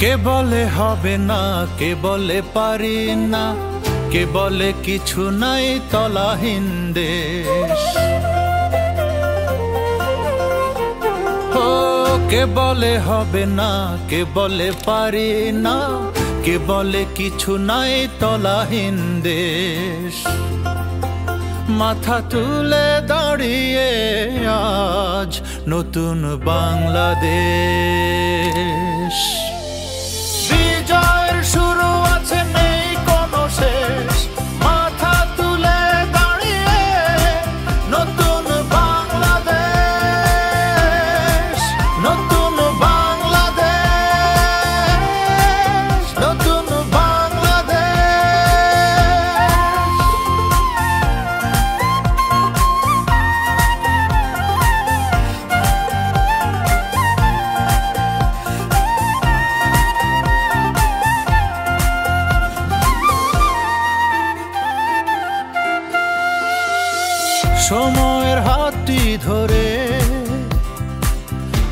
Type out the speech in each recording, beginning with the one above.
কে বলে হবে না, কে বলে পারি না, কে বলে কিছু নাই তলাহীন দেশ। ও কে বলে হবে না, কে বলে পারি না, কে বলে কিছু নাই তলাহীন দেশ। মাথা তুলে দাঁড়িয়ে আজ নতুন বাংলাদেশ। বিজয়ের শুরু আছে, নেই কোনো শেষ। মাথা তুলে দাঁড়িয়ে নতুন বাংলাদেশ, নতুন বাংলাদেশ, নতুন সময়ের হাতটি ধরে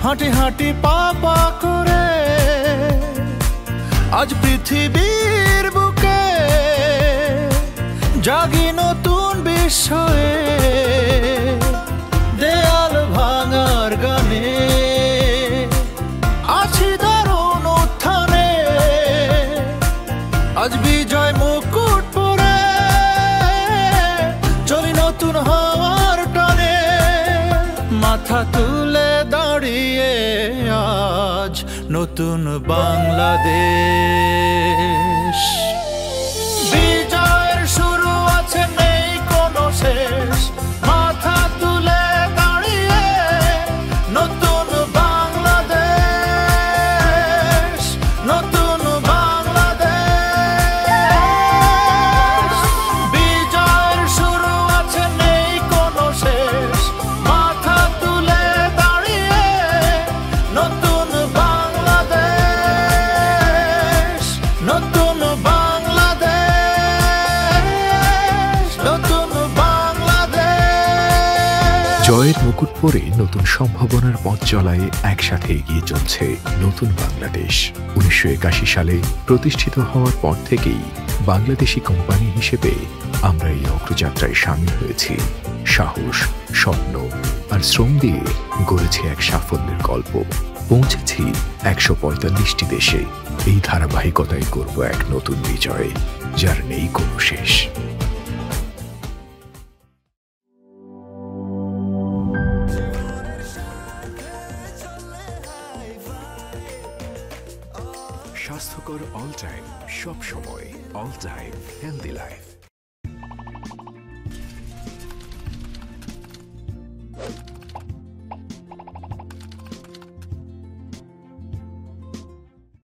হাঁটি হাঁটি পা পা করে আজ পৃথিবীর বুকে জাগি নতুন বিস্ময়ে। দেয়াল ভাঙার গানে আছি দারুণ উত্থানে, আজ বিজয় মুকুট পরে চলি নতুন হওয়ার টানে। মাথা তুলে দাঁড়িয়ে আজ নতুন বাংলাদেশ। বিজয়ের শুরু আছে, নেই কোনো শেষ। মাথা তুলে দাঁড়িয়ে নতুন বাংলাদেশ, নতুন বাংলাদেশ। বিজয়ের শুরু আছে, নেই কোনো শেষ। মাথা তুলে দাঁড়িয়ে নতুন বাংলাদেশ, নতুন বাংলাদেশ, নতুন বাংলাদেশ। জয়ের মুকুট পরে নতুন সম্ভাবনার পথ চলায় একসাথে এগিয়ে চলছে নতুন বাংলাদেশ। 1981 সালে প্রতিষ্ঠিত হওয়ার পর থেকেই বাংলাদেশি কোম্পানি হিসেবে আমরা এই অগ্রযাত্রায় সামিল হয়েছি। সাহস, স্বপ্ন আর শ্রম দিয়ে গড়েছি এক সাফল্যের গল্প। পৌঁছেছি 145টি দেশে। এই ধারাবাহিকতায় করব এক নতুন বিজয়, যার নেই কোনো শেষ। স্বাস্থ্যকর অল টাইম, সব সময় অল টাইম হেলদি লাইফ।